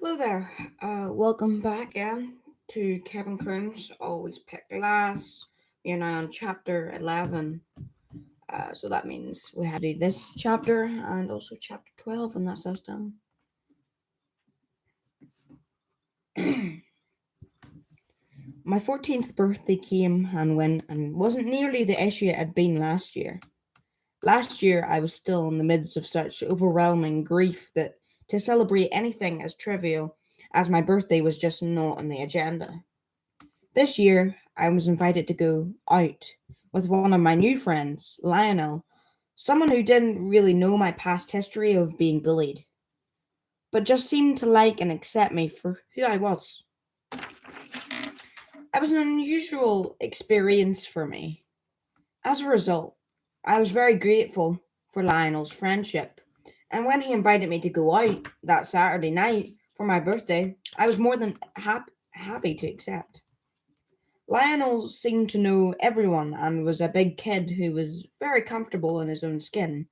Hello there. Welcome back again to Kevin Kearns Always Pick Last. We are now on chapter 11. So that means we have to do this chapter and also chapter 12, and that's us done. My 14th birthday came and went and wasn't nearly the issue it had been last year. Last year, I was still in the midst of such overwhelming grief that to celebrate anything as trivial as my birthday was just not on the agenda. This year, I was invited to go out with one of my new friends, Lionel, someone who didn't really know my past history of being bullied, but just seemed to like and accept me for who I was. It was an unusual experience for me. As a result, I was very grateful for Lionel's friendship, and when he invited me to go out that Saturday night for my birthday, I was more than happy to accept. Lionel seemed to know everyone and was a big kid who was very comfortable in his own skin.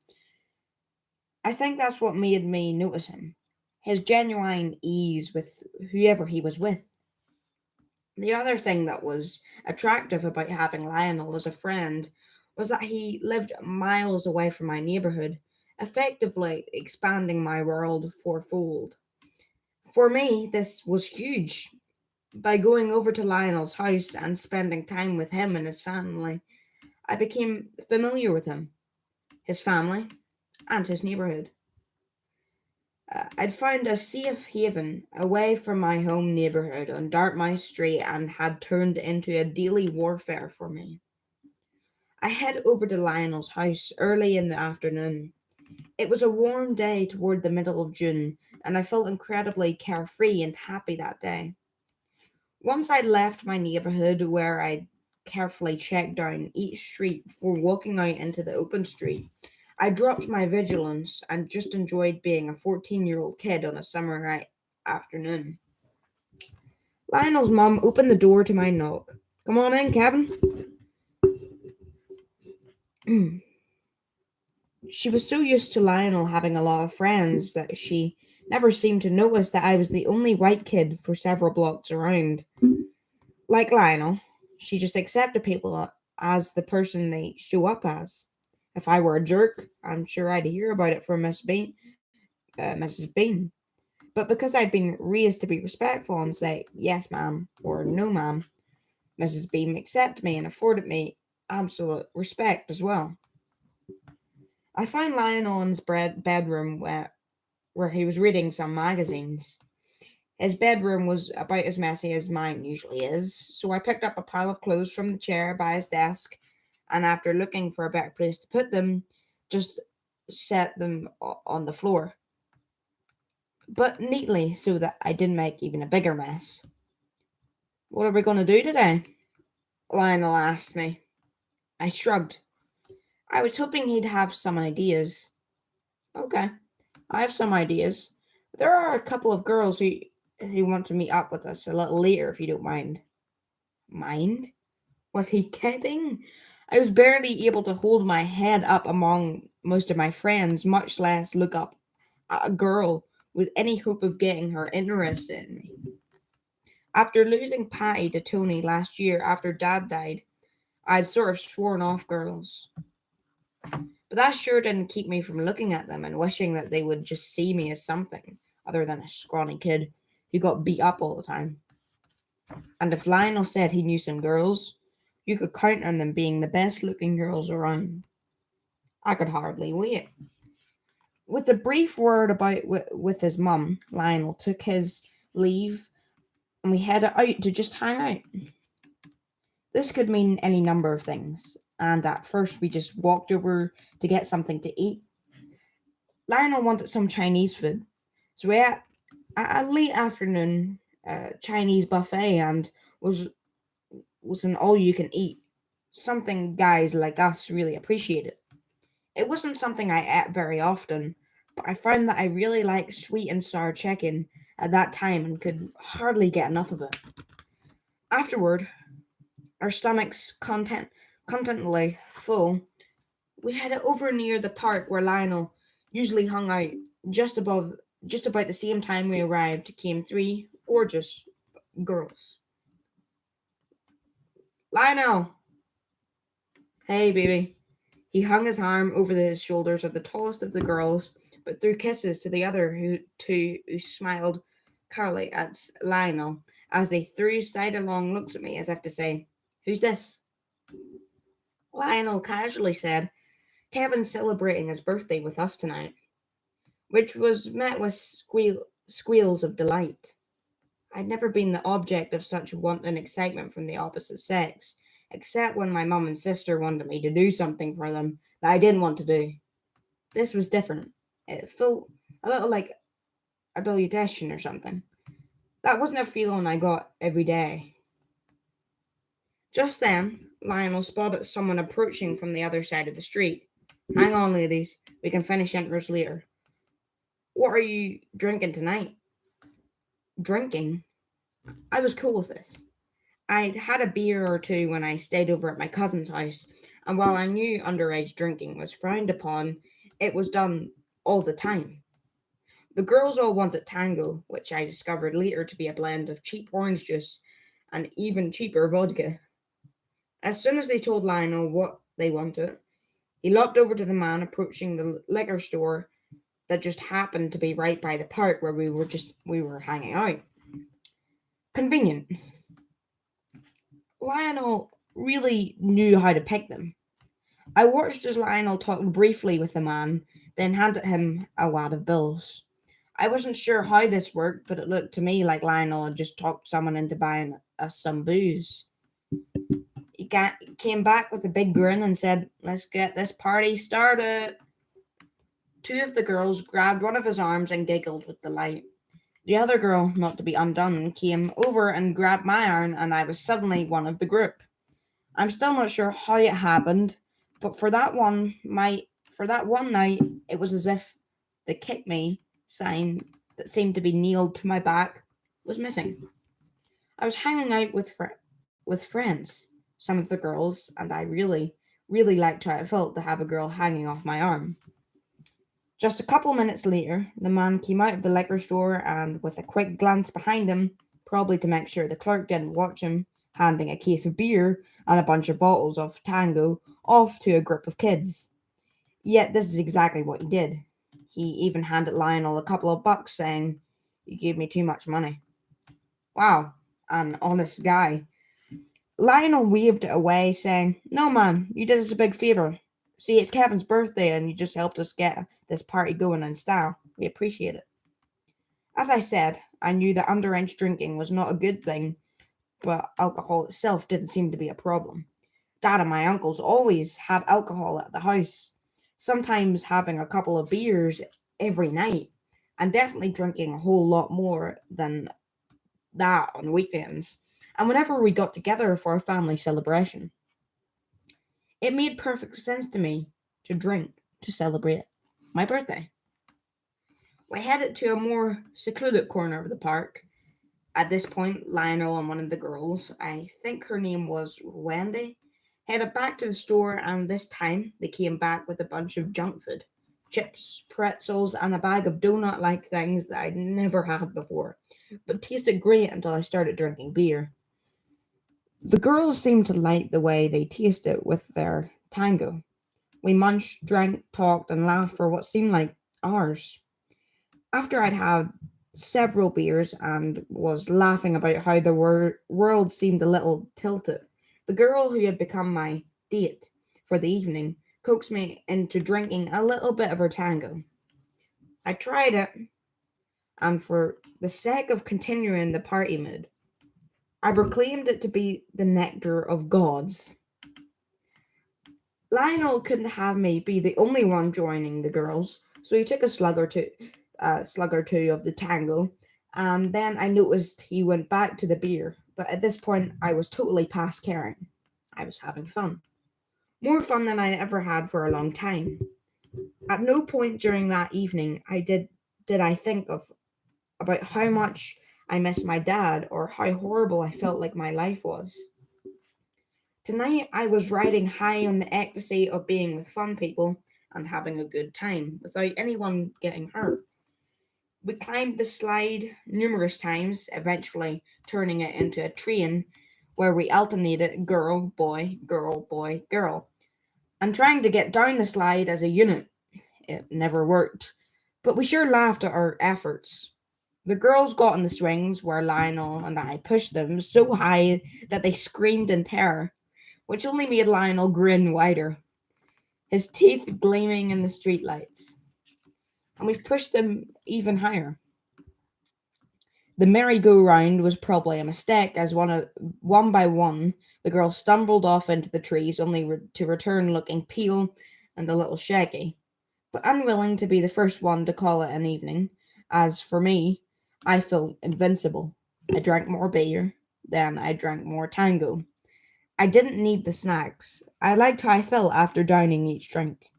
I think that's what made me notice him. His genuine ease with whoever he was with. The other thing that was attractive about having Lionel as a friend was that he lived miles away from my neighborhood, effectively expanding my world fourfold. For me, this was huge. By going over to Lionel's house and spending time with him and his family, I became familiar with him, his family, and his neighborhood. I'd found a safe haven away from my home neighborhood on Dartmouth Street and had turned into a daily warfare for me. I head over to Lionel's house early in the afternoon. It was a warm day toward the middle of June, and I felt incredibly carefree and happy that day. Once I'd left my neighborhood, where I carefully checked down each street before walking out into the open street, I dropped my vigilance and just enjoyed being a 14-year-old kid on a summer night afternoon. Lionel's mum opened the door to my knock. Come on in, Kevin. She was so used to Lionel having a lot of friends that she never seemed to notice that I was the only white kid for several blocks around. Like Lionel, she just accepted people as the person they show up as. If I were a jerk, I'm sure I'd hear about it from Mrs. Bean. But because I'd been raised to be respectful and say yes, ma'am, or no, ma'am, Mrs. Bean accepted me and afforded me absolute respect as well. I found Lionel in his bedroom where he was reading some magazines. His bedroom was about as messy as mine usually is, so I picked up a pile of clothes from the chair by his desk, and after looking for a better place to put them, just set them on the floor, but neatly so that I didn't make even a bigger mess. What are we going to do today? Lionel asked me. I shrugged. I was hoping he'd have some ideas. Okay, I have some ideas. There are a couple of girls who want to meet up with us a little later if you don't mind. Mind? Was he kidding? I was barely able to hold my head up among most of my friends, much less look up at a girl with any hope of getting her interested in me. After losing Patty to Tony last year after Dad died, I'd sort of sworn off girls. But that sure didn't keep me from looking at them and wishing that they would just see me as something other than a scrawny kid who got beat up all the time. And if Lionel said he knew some girls, you could count on them being the best looking girls around. I could hardly wait. With a brief word about with his mum, Lionel took his leave and we headed out to just hang out. This could mean any number of things, and at first we just walked over to get something to eat. Lionel wanted some Chinese food, so we ate at a late afternoon Chinese buffet and was was an all you can eat, something guys like us really appreciated. It wasn't something I ate very often, but I found that I really liked sweet and sour chicken at that time and could hardly get enough of it. Afterward, our stomachs contently full, we headed over near the park where Lionel usually hung out, just above Just about the same time we arrived came three gorgeous girls. Lionel! Hey, baby. He hung his arm over his shoulders of the tallest of the girls, but threw kisses to the other two who smiled coyly at Lionel as they threw sidelong looks at me as if to say, "Who's this?" Lionel casually said, "Kevin's celebrating his birthday with us tonight," which was met with squeals of delight. I'd never been the object of such wanton excitement from the opposite sex, except when my mum and sister wanted me to do something for them that I didn't want to do. This was different. It felt a little like adulation or something. That wasn't a feeling I got every day. Just then, Lionel spotted someone approaching from the other side of the street. "Hang on, ladies. We can finish enters later." "What are you drinking tonight?" Drinking? I was cool with this. I'd had a beer or two when I stayed over at my cousin's house, and while I knew underage drinking was frowned upon, it was done all the time. The girls all wanted tango, which I discovered later to be a blend of cheap orange juice and even cheaper vodka. As soon as they told Lionel what they wanted, he lopped over to the man approaching the liquor store that just happened to be right by the park where we were hanging out. Convenient. Lionel really knew how to pick them. I watched as Lionel talked briefly with the man, then handed him a wad of bills. I wasn't sure how this worked, but it looked to me like Lionel had just talked someone into buying us some booze. Came back with a big grin and said, "Let's get this party started." Two of the girls grabbed one of his arms and giggled with delight. The other girl, not to be undone, came over and grabbed my arm, and I was suddenly one of the group. I'm still not sure how it happened, but for that one night, it was as if the "kick me" sign that seemed to be nailed to my back was missing. I was hanging out with friends, some of the girls, and I really liked how it felt to have a girl hanging off my arm. Just a couple minutes later, the man came out of the liquor store and, with a quick glance behind him, probably to make sure the clerk didn't watch him, handing a case of beer and a bunch of bottles of Tango off to a group of kids. Yet this is exactly what he did. He even handed Lionel a couple of bucks, saying, "You gave me too much money." Wow, an honest guy. Lionel waved it away, saying, "No, man, you did us a big favor. See, it's Kevin's birthday, and you just helped us get this party going in style. We appreciate it." As I said, I knew that underage drinking was not a good thing, but alcohol itself didn't seem to be a problem. Dad and my uncles always had alcohol at the house, sometimes having a couple of beers every night, and definitely drinking a whole lot more than that on weekends, and whenever we got together for a family celebration. It made perfect sense to me to drink to celebrate my birthday. We headed to a more secluded corner of the park. At this point, Lionel and one of the girls, I think her name was Wendy, headed back to the store, and this time they came back with a bunch of junk food: chips, pretzels, and a bag of donut like things that I'd never had before, but tasted great until I started drinking beer. The girls seemed to like the way they tasted with their tango. We munched, drank, talked, and laughed for what seemed like hours. After I'd had several beers and was laughing about how the world seemed a little tilted, the girl who had become my date for the evening coaxed me into drinking a little bit of her tango. I tried it, and for the sake of continuing the party mood, I proclaimed it to be the nectar of gods. Lionel couldn't have me be the only one joining the girls, so he took a slug or two of the tango, and then I noticed he went back to the beer. But at this point, I was totally past caring. I was having fun, more fun than I ever had for a long time. At no point during that evening did I think of about how much I missed my dad or how horrible I felt like my life was. Tonight, I was riding high on the ecstasy of being with fun people and having a good time without anyone getting hurt. We climbed the slide numerous times, eventually turning it into a train where we alternated girl, boy, girl, boy, girl, and trying to get down the slide as a unit. It never worked, but we sure laughed at our efforts. The girls got in the swings where Lionel and I pushed them so high that they screamed in terror, which only made Lionel grin wider, his teeth gleaming in the streetlights. And we pushed them even higher. The merry-go-round was probably a mistake, as one by one the girls stumbled off into the trees, only to return looking pale and a little shaggy, but unwilling to be the first one to call it an evening. As for me, I felt invincible. I drank more beer, then I drank more tango. I didn't need the snacks. I liked how I felt after downing each drink.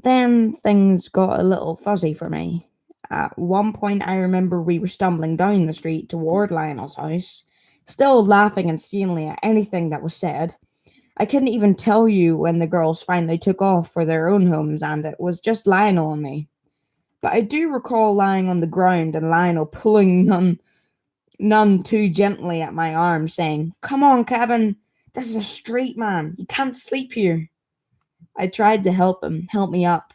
Then things got a little fuzzy for me. At one point, I remember we were stumbling down the street toward Lionel's house, still laughing insanely at anything that was said. I couldn't even tell you when the girls finally took off for their own homes, and it was just Lionel and me. But I do recall lying on the ground and Lionel pulling none too gently at my arm, saying, "Come on, Kevin, this is a street, man. You can't sleep here." I tried to help him, help me up,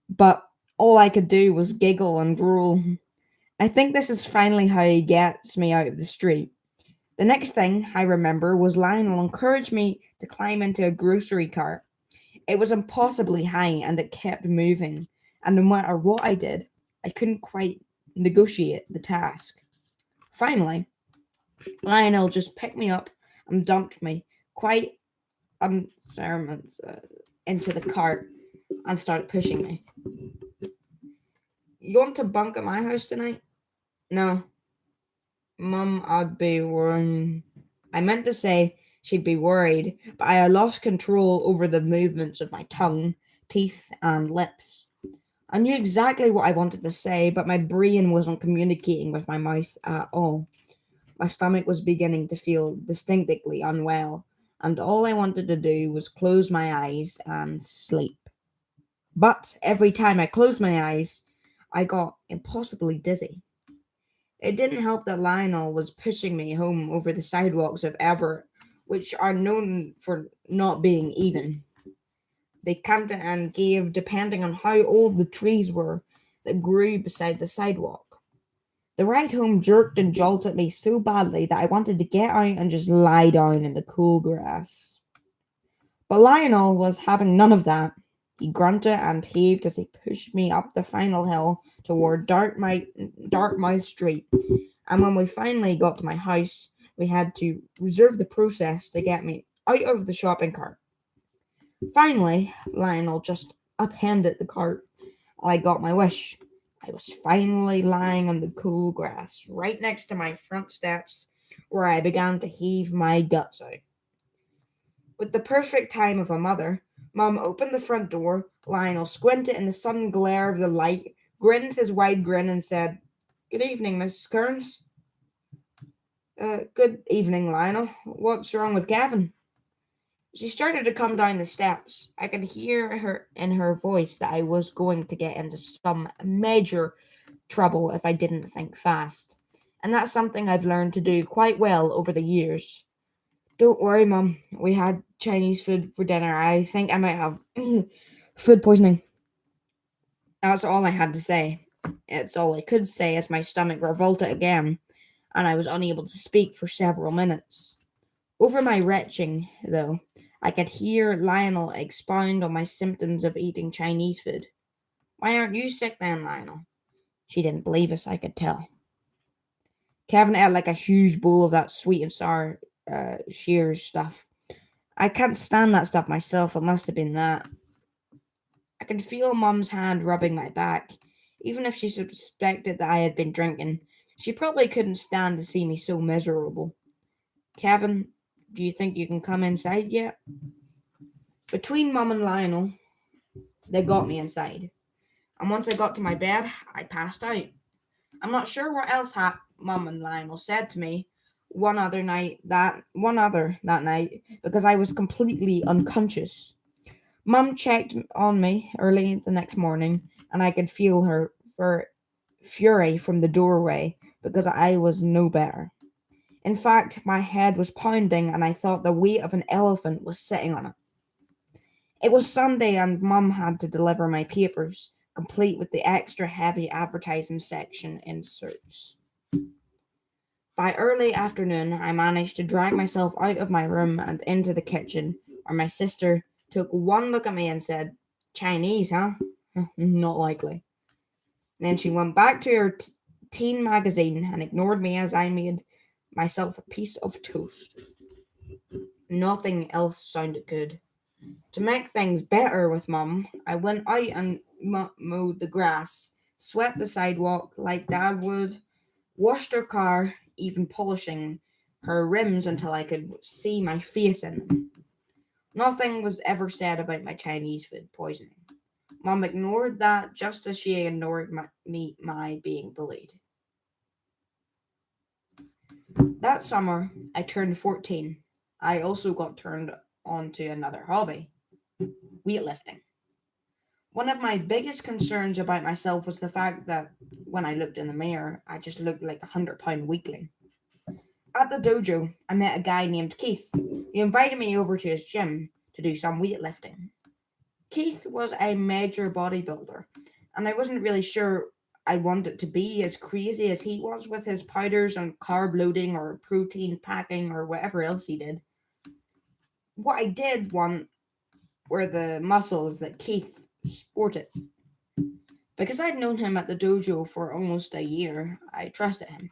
but all I could do was giggle and drool. I think this is finally how he gets me out of the street. The next thing I remember was Lionel encouraged me to climb into a grocery cart. It was impossibly high and it kept moving, and no matter what I did, I couldn't quite negotiate the task. Finally, Lionel just picked me up and dumped me quite unceremonious into the cart and started pushing me. "You want to bunk at my house tonight?" "No, Mum, I'd be worried." I meant to say she'd be worried, but I had lost control over the movements of my tongue, teeth, and lips. I knew exactly what I wanted to say, but my brain wasn't communicating with my mouth at all. My stomach was beginning to feel distinctly unwell, and all I wanted to do was close my eyes and sleep. But every time I closed my eyes, I got impossibly dizzy. It didn't help that Lionel was pushing me home over the sidewalks of Everett, which are known for not being even. They canted and gave depending on how old the trees were that grew beside the sidewalk. The ride home jerked and jolted me so badly that I wanted to get out and just lie down in the cool grass. But Lionel was having none of that. He grunted and heaved as he pushed me up the final hill toward Dartmouth Street. And when we finally got to my house, we had to reserve the process to get me out of the shopping cart. Finally, Lionel just upended the cart. I got my wish. I was finally lying on the cool grass, right next to my front steps, where I began to heave my guts out. With the perfect time of a mother, Mum opened the front door. Lionel squinted in the sudden glare of the light, grinned his wide grin, and said, "Good evening, Mrs. Kearns." Good evening, Lionel. What's wrong with Gavin?" She started to come down the steps. I could hear her in her voice that I was going to get into some major trouble if I didn't think fast. And that's something I've learned to do quite well over the years. "Don't worry, Mum. We had Chinese food for dinner. I think I might have food poisoning." That's all I had to say. It's all I could say as my stomach revolted again, and I was unable to speak for several minutes. Over my retching, though, I could hear Lionel expound on my symptoms of eating Chinese food. "Why aren't you sick then, Lionel?" She didn't believe us, I could tell. Kevin ate like a huge bowl of that sweet and sour shears stuff. I can't stand that stuff myself. It must have been that. I could feel Mum's hand rubbing my back. Even if she suspected that I had been drinking, she probably couldn't stand to see me so miserable. "Kevin, do you think you can come inside yet?" Between Mum and Lionel, they got me inside. And once I got to my bed, I passed out. I'm not sure what else Mum and Lionel said to me one other that night because I was completely unconscious. Mum checked on me early the next morning, and I could feel her fur fury from the doorway because I was no better. In fact, my head was pounding and I thought the weight of an elephant was sitting on it. It was Sunday and Mum had to deliver my papers, complete with the extra heavy advertising section inserts. By early afternoon, I managed to drag myself out of my room and into the kitchen, where my sister took one look at me and said, "Chinese, huh? Not likely." Then she went back to her teen magazine and ignored me as I made myself a piece of toast. Nothing else sounded good. To make things better with Mum, I went out and mowed the grass, swept the sidewalk like Dad would, washed her car, even polishing her rims until I could see my face in them. Nothing was ever said about my Chinese food poisoning. Mum ignored that just as she ignored my being bullied. That summer, I turned 14. I also got turned on to another hobby, weightlifting. One of my biggest concerns about myself was the fact that when I looked in the mirror, I just looked like a 100-pound weakling. At the dojo, I met a guy named Keith. He invited me over to his gym to do some weightlifting. Keith was a major bodybuilder, and I wasn't really sure I wanted to be as crazy as he was with his powders and carb loading or protein packing or whatever else he did. What I did want were the muscles that Keith sported. Because I'd known him at the dojo for almost a year, I trusted him.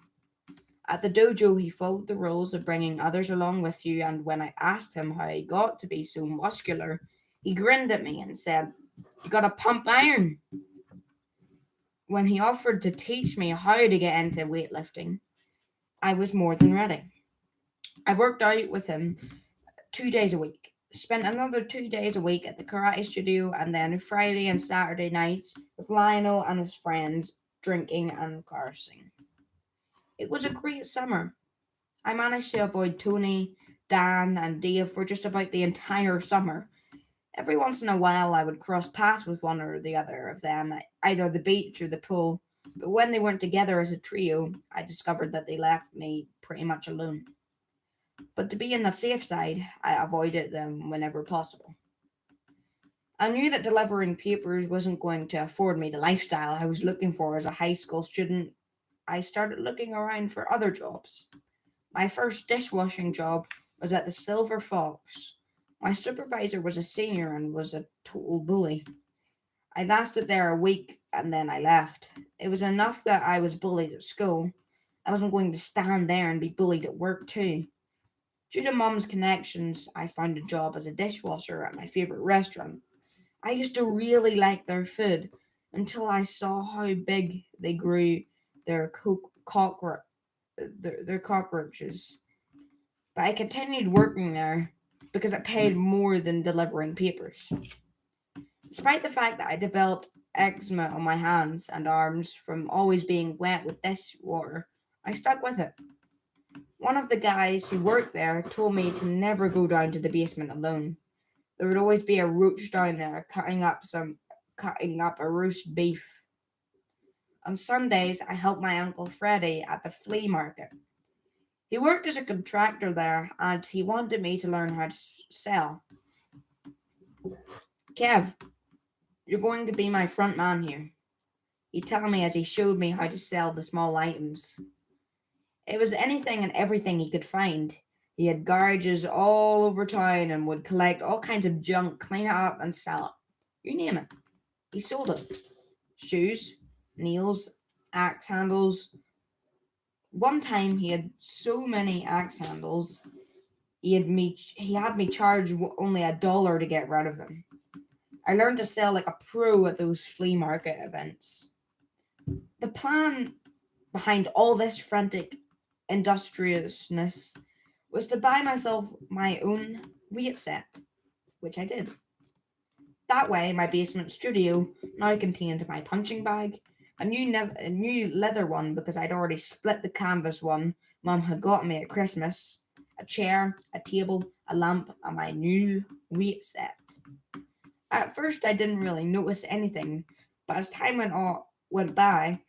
At the dojo, he followed the rules of bringing others along with you, and when I asked him how he got to be so muscular, he grinned at me and said, "You gotta pump iron." When he offered to teach me how to get into weightlifting, I was more than ready. I worked out with him 2 days a week, spent another 2 days a week at the karate studio, and then Friday and Saturday nights with Lionel and his friends drinking and cursing. It was a great summer. I managed to avoid Tony, Dan, and Dave for just about the entire summer. Every once in a while, I would cross paths with one or the other of them, at either the beach or the pool, but when they weren't together as a trio, I discovered that they left me pretty much alone. But to be on the safe side, I avoided them whenever possible. I knew that delivering papers wasn't going to afford me the lifestyle I was looking for as a high school student. I started looking around for other jobs. My first dishwashing job was at the Silver Fox. My supervisor was a senior and was a total bully. I lasted there a week and then I left. It was enough that I was bullied at school. I wasn't going to stand there and be bullied at work too. Due to Mum's connections, I found a job as a dishwasher at my favourite restaurant. I used to really like their food until I saw how big they grew their their cockroaches. But I continued working there because it paid more than delivering papers. Despite the fact that I developed eczema on my hands and arms from always being wet with dishwater, I stuck with it. One of the guys who worked there told me to never go down to the basement alone. There would always be a roach down there cutting up a roast beef. On Sundays, I helped my uncle Freddie at the flea market. He worked as a contractor there and he wanted me to learn how to sell. "Kev, you're going to be my front man here," he told me as he showed me how to sell the small items. It was anything and everything he could find. He had garages all over town and would collect all kinds of junk, clean it up, and sell it. You name it. He sold it. Shoes, nails, axe handles. One time he had so many axe handles, he had me charge only $1 to get rid of them. I learned to sell like a pro at those flea market events. The plan behind all this frantic industriousness was to buy myself my own weight set, which I did. That way, my basement studio now contained my punching bag, a new leather one because I'd already split the canvas one Mum had gotten me at Christmas, a chair, a table, a lamp, and my new weight set. At first, I didn't really notice anything, but as time went by,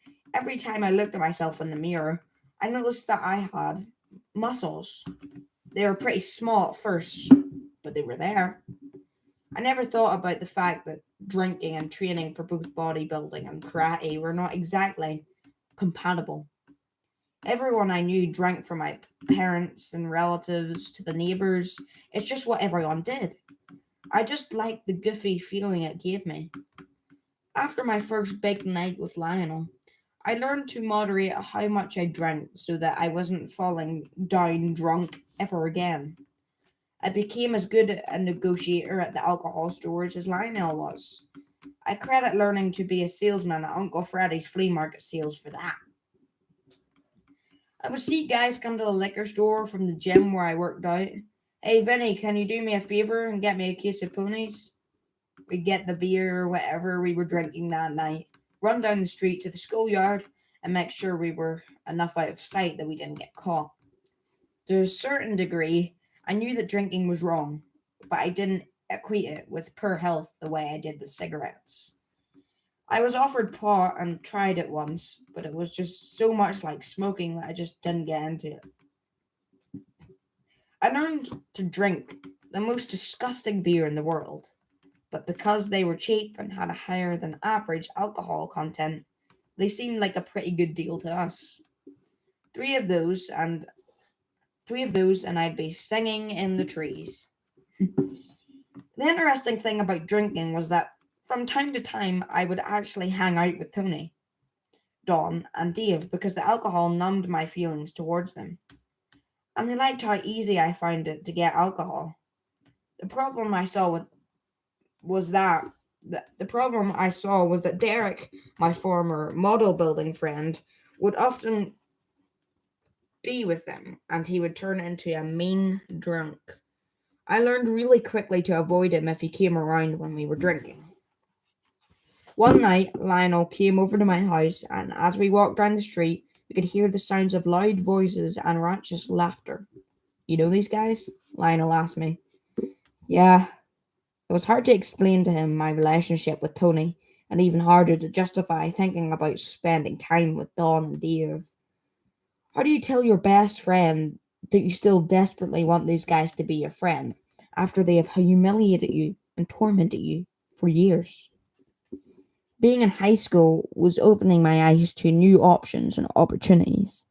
Every time I looked at myself in the mirror, I noticed that I had muscles. They were pretty small at first, but they were there. I never thought about the fact that drinking and training for both bodybuilding and karate were not exactly compatible. Everyone I knew drank, from my parents and relatives to the neighbours. It's just what everyone did. I just liked the goofy feeling it gave me. After my first big night with Lionel, I learned to moderate how much I drank so that I wasn't falling down drunk ever again. I became as good a negotiator at the alcohol stores as Lionel was. I credit learning to be a salesman at Uncle Freddy's flea market sales for that. I would see guys come to the liquor store from the gym where I worked out. Hey Vinny, can you do me a favor and get me a case of ponies? We'd get the beer or whatever we were drinking that night, run down the street to the schoolyard, and make sure we were enough out of sight that we didn't get caught. To a certain degree, I knew that drinking was wrong, but I didn't equate it with poor health the way I did with cigarettes. I was offered pot and tried it once, but it was just so much like smoking that I just didn't get into it. I learned to drink the most disgusting beer in the world, but because they were cheap and had a higher than average alcohol content, they seemed like a pretty good deal to us. Three of those and three of those, and I'd be singing in the trees. The interesting thing about drinking was that from time to time I would actually hang out with Tony, Don, and Dave because the alcohol numbed my feelings towards them. And they liked how easy I found it to get alcohol. The problem I saw with was that the problem I saw was that Derek, my former model building friend, would often be with them and he would turn into a mean drunk. I learned really quickly to avoid him if he came around when we were drinking. One night, Lionel came over to my house, and as we walked down the street, we could hear the sounds of loud voices and raucous laughter. You know these guys? Lionel asked me. Yeah. It was hard to explain to him my relationship with Tony, and even harder to justify thinking about spending time with Dawn and Dave. How do you tell your best friend that you still desperately want these guys to be your friend after they have humiliated you and tormented you for years? Being in high school was opening my eyes to new options and opportunities,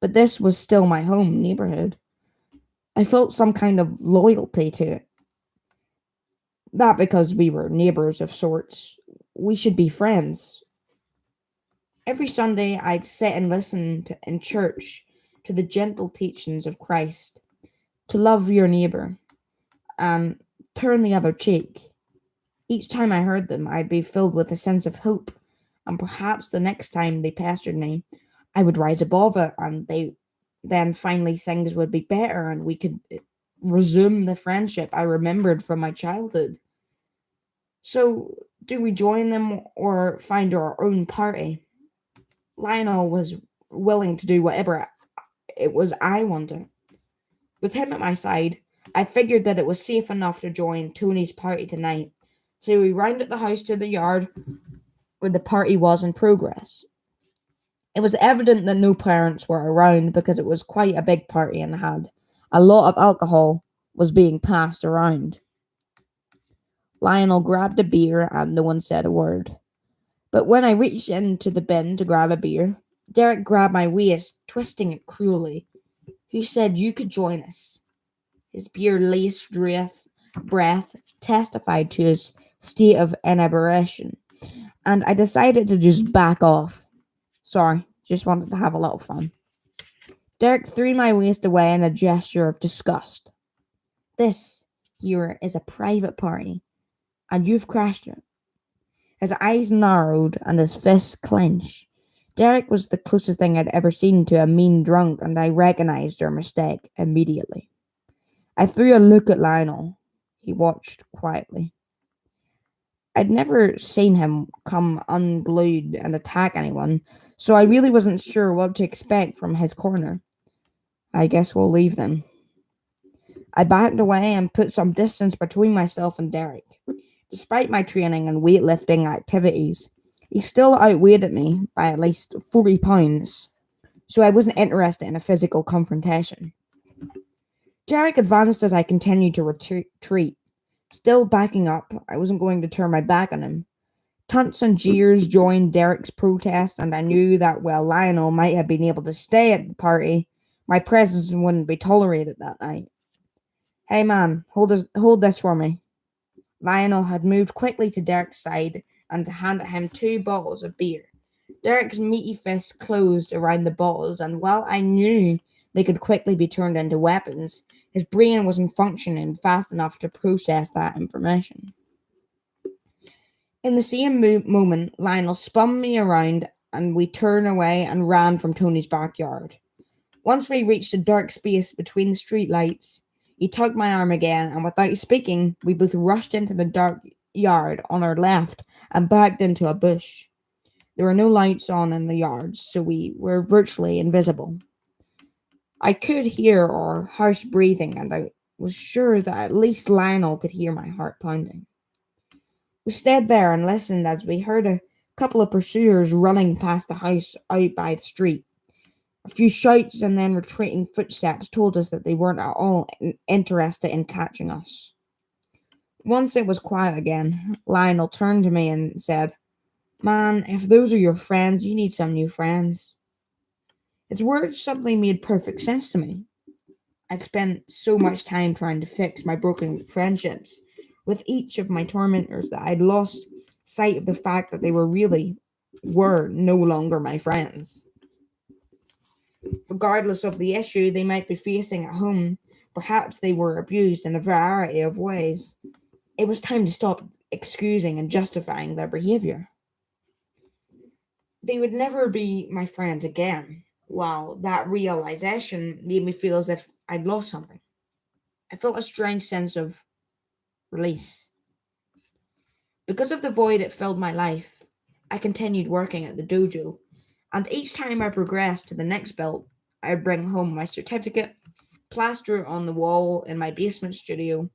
but this was still my home neighborhood. I felt some kind of loyalty to it. Not because we were neighbors of sorts. We should be friends. Every Sunday, I'd sit and listen in church to the gentle teachings of Christ, to love your neighbor and turn the other cheek. Each time I heard them, I'd be filled with a sense of hope, and perhaps the next time they pestered me, I would rise above it, and then finally things would be better, and we could resume the friendship I remembered from my childhood. So, do we join them or find our own party? Lionel was willing to do whatever it was I wanted. With him at my side, I figured that it was safe enough to join Tony's party tonight. So we rounded the house to the yard where the party was in progress. It was evident that no parents were around because it was quite a big party and had a lot of alcohol was being passed around. Lionel grabbed a beer and no one said a word. But when I reached into the bin to grab a beer, Derek grabbed my waist, twisting it cruelly. He said you could join us. His beer-laced breath testified to his state of inebriation, and I decided to just back off. Sorry, just wanted to have a little fun. Derek threw my waist away in a gesture of disgust. This here is a private party, and you've crashed it. His eyes narrowed and his fists clenched. Derek was the closest thing I'd ever seen to a mean drunk, and I recognized our mistake immediately. I threw a look at Lionel. He watched quietly. I'd never seen him come unglued and attack anyone, so I really wasn't sure what to expect from his corner. I guess we'll leave then. I backed away and put some distance between myself and Derek. Despite my training and weightlifting activities, He still outweighed me by at least 40 pounds, so I wasn't interested in a physical confrontation. Derek advanced as I continued to retreat, still backing up. I wasn't going to turn my back on him. Taunts and jeers joined Derek's protest, and I knew that while Lionel might have been able to stay at the party, my presence wouldn't be tolerated that night. Hey man, hold this for me. Lionel had moved quickly to Derek's side and handed him 2 bottles of beer. Derek's meaty fists closed around the bottles, and while I knew they could quickly be turned into weapons, his brain wasn't functioning fast enough to process that information. In the same moment, Lionel spun me around and we turned away and ran from Tony's backyard. Once we reached a dark space between the streetlights, he tugged my arm again, and without speaking, we both rushed into the dark yard on our left and backed into a bush. There were no lights on in the yard, so we were virtually invisible. I could hear our harsh breathing, and I was sure that at least Lionel could hear my heart pounding. We stayed there and listened as we heard a couple of pursuers running past the house out by the street. A few shouts and then retreating footsteps told us that they weren't at all interested in catching us. Once it was quiet again, Lionel turned to me and said, "Man, if those are your friends, you need some new friends." His words suddenly made perfect sense to me. I'd spent so much time trying to fix my broken friendships with each of my tormentors that I'd lost sight of the fact that they were no longer my friends. Regardless of the issue they might be facing at home, perhaps they were abused in a variety of ways. It was time to stop excusing and justifying their behavior. They would never be my friends again. Wow, that realization made me feel as if I'd lost something. I felt a strange sense of release. Because of the void it filled my life, I continued working at the dojo, and each time I progressed to the next belt, I'd bring home my certificate, plaster it on the wall in my basement studio,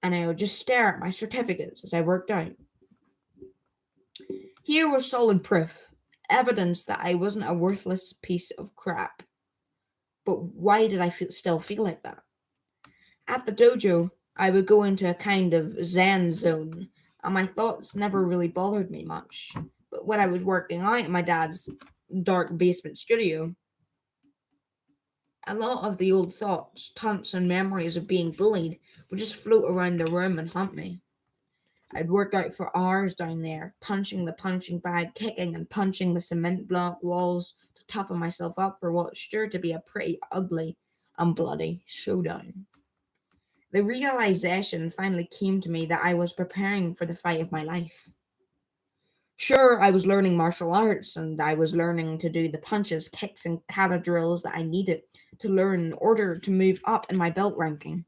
and I would just stare at my certificates as I worked out. Here was solid proof, evidence that I wasn't a worthless piece of crap. But why did I still feel like that? At the dojo, I would go into a kind of Zen zone, and my thoughts never really bothered me much. But when I was working out in my dad's dark basement studio, a lot of the old thoughts, taunts, and memories of being bullied would just float around the room and haunt me. I'd work out for hours down there, punching the punching bag, kicking and punching the cement block walls to toughen myself up for what's sure to be a pretty ugly and bloody showdown. The realization finally came to me that I was preparing for the fight of my life. Sure, I was learning martial arts and I was learning to do the punches, kicks, and kata drills that I needed to learn in order to move up in my belt ranking.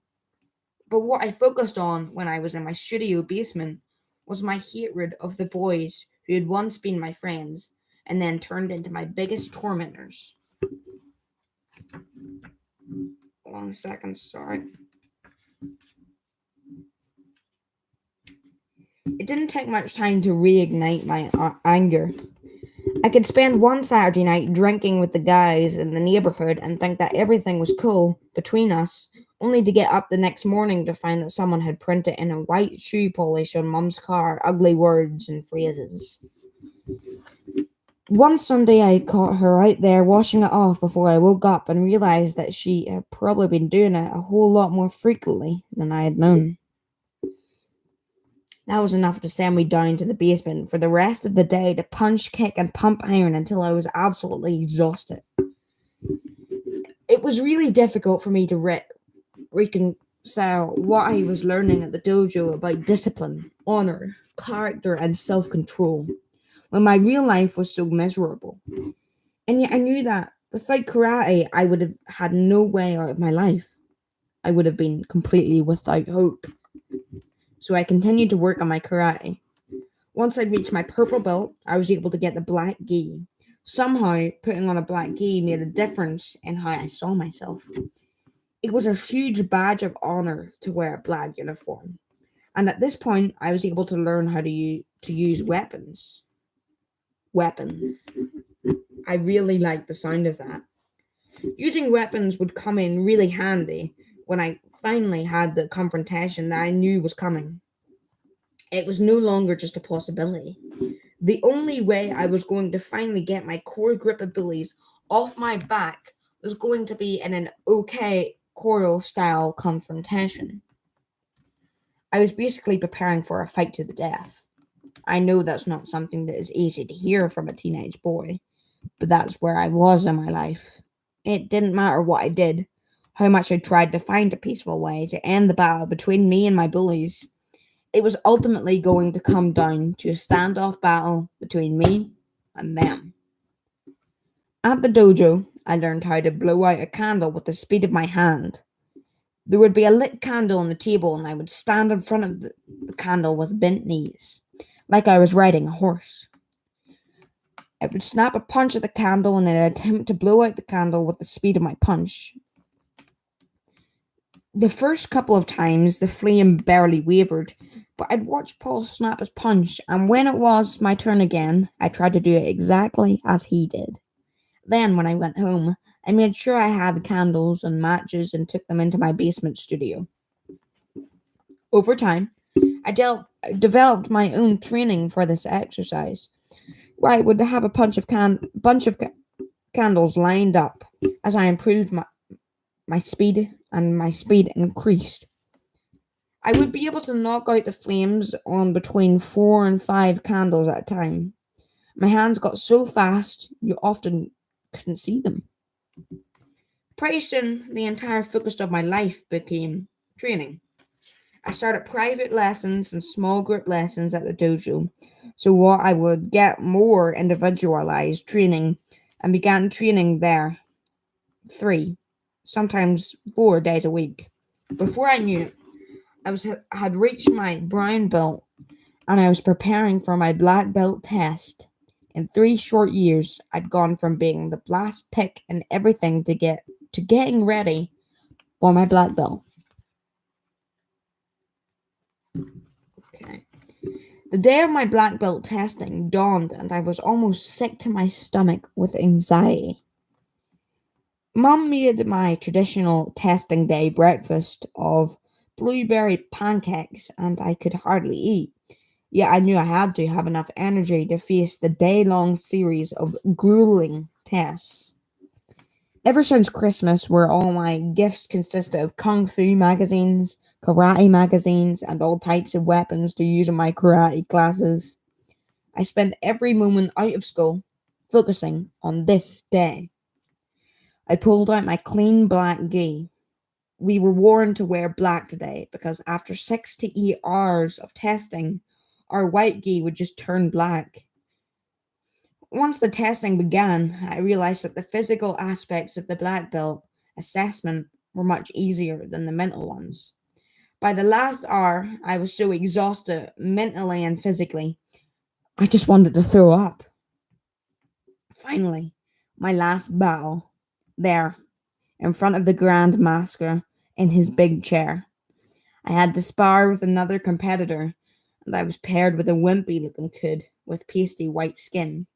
But what I focused on when I was in my studio basement was my hatred of the boys who had once been my friends and then turned into my biggest tormentors. 1 second, sorry. It didn't take much time to reignite my anger. I could spend one Saturday night drinking with the guys in the neighborhood and think that everything was cool between us, only to get up the next morning to find that someone had printed in a white shoe polish on Mum's car ugly words and phrases. One Sunday I caught her out there washing it off before I woke up and realized that she had probably been doing it a whole lot more frequently than I had known. That was enough to send me down to the basement for the rest of the day to punch, kick, and pump iron until I was absolutely exhausted. It was really difficult for me to reconcile what I was learning at the dojo about discipline, honor, character, and self-control when my real life was so miserable. And yet I knew that without karate, I would have had no way out of my life. I would have been completely without hope. So I continued to work on my karate. Once I'd reached my purple belt, I was able to get the black gi. Somehow, putting on a black gi made a difference in how I saw myself. It was a huge badge of honor to wear a black uniform. And at this point, I was able to learn how to use weapons. Weapons. I really liked the sound of that. Using weapons would come in really handy when I finally had the confrontation that I knew was coming. It was no longer just a possibility. The only way I was going to finally get my core group of bullies off my back was going to be in an okay choral style confrontation. I was basically preparing for a fight to the death. I know that's not something that is easy to hear from a teenage boy, but that's where I was in my life. It didn't matter what I did, how much I tried to find a peaceful way to end the battle between me and my bullies. It was ultimately going to come down to a standoff battle between me and them. At the dojo, I learned how to blow out a candle with the speed of my hand. There would be a lit candle on the table, and I would stand in front of the candle with bent knees, like I was riding a horse. I would snap a punch at the candle in an attempt to blow out the candle with the speed of my punch. The first couple of times, the flame barely wavered, but I'd watch Paul snap his punch, and when it was my turn again, I tried to do it exactly as he did. Then, when I went home, I made sure I had candles and matches and took them into my basement studio. Over time, I developed my own training for this exercise, where I would have a bunch of candles lined up. As I improved my speed, and my speed increased, I would be able to knock out the flames on between 4 and 5 candles at a time. My hands got so fast, you often couldn't see them. Pretty soon, the entire focus of my life became training. I started private lessons and small group lessons at the dojo, so what I would get more individualized training and began training there 3, sometimes 4 days a week. Before I knew it, had reached my brown belt and I was preparing for my black belt test. In 3 short years, I'd gone from being the last pick and everything to getting ready for my black belt. Okay. The day of my black belt testing dawned and I was almost sick to my stomach with anxiety. Mum made my traditional testing day breakfast of blueberry pancakes and I could hardly eat. Yet I knew I had to have enough energy to face the day-long series of grueling tests. Ever since Christmas, where all my gifts consisted of kung fu magazines, karate magazines, and all types of weapons to use in my karate classes, I spent every moment out of school focusing on this day. I pulled out my clean black gi. We were warned to wear black today because after 6 to 8 hours of testing, our white gi would just turn black. Once the testing began, I realized that the physical aspects of the black belt assessment were much easier than the mental ones. By the last hour, I was so exhausted mentally and physically, I just wanted to throw up. Finally, my last battle, there, in front of the Grand Master in his big chair. I had to spar with another competitor, and I was paired with a wimpy looking kid with pasty white skin.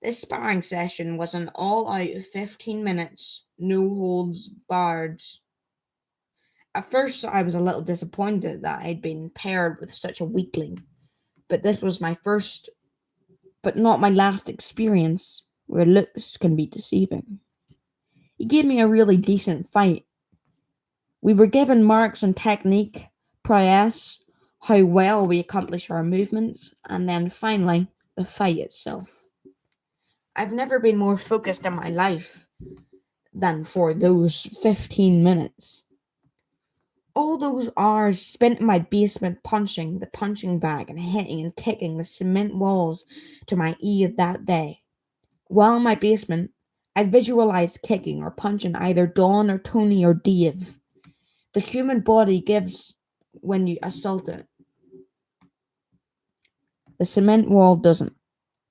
This sparring session was an all-out 15 minutes, no holds barred. At first, I was a little disappointed that I'd been paired with such a weakling, but this was my first, but not my last experience where looks can be deceiving. He gave me a really decent fight. We were given marks on technique, prowess, how well we accomplish our movements, and then finally, the fight itself. I've never been more focused in my life than for those 15 minutes. All those hours spent in my basement punching the punching bag and hitting and kicking the cement walls to my ear that day. While in my basement, I visualized kicking or punching either Dawn or Tony or Dave. The human body gives when you assault it. The cement wall doesn't.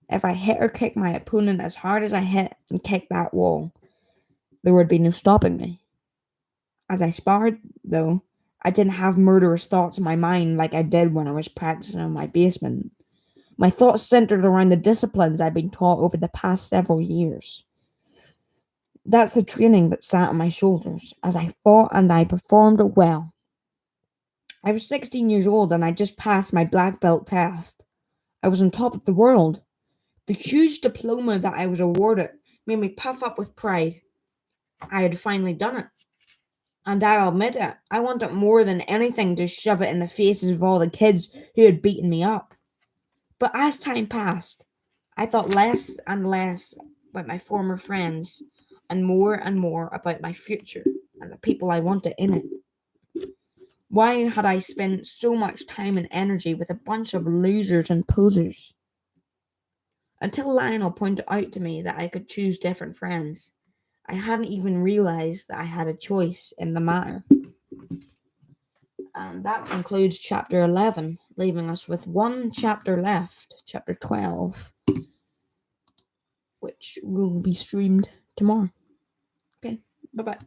If I hit or kick my opponent as hard as I hit and kicked that wall, there would be no stopping me. As I sparred, though, I didn't have murderous thoughts in my mind like I did when I was practicing in my basement. My thoughts centered around the disciplines I'd been taught over the past several years. That's the training that sat on my shoulders as I fought and I performed it well. I was 16 years old and I just passed my black belt test. I was on top of the world. The huge diploma that I was awarded made me puff up with pride. I had finally done it. And I'll admit it, I wanted more than anything to shove it in the faces of all the kids who had beaten me up. But as time passed, I thought less and less about my former friends and more about my future and the people I wanted in it. Why had I spent so much time and energy with a bunch of losers and posers? Until Lionel pointed out to me that I could choose different friends, I hadn't even realized that I had a choice in the matter. And that concludes chapter 11, leaving us with one chapter left, chapter 12, which will be streamed tomorrow. Okay, bye-bye.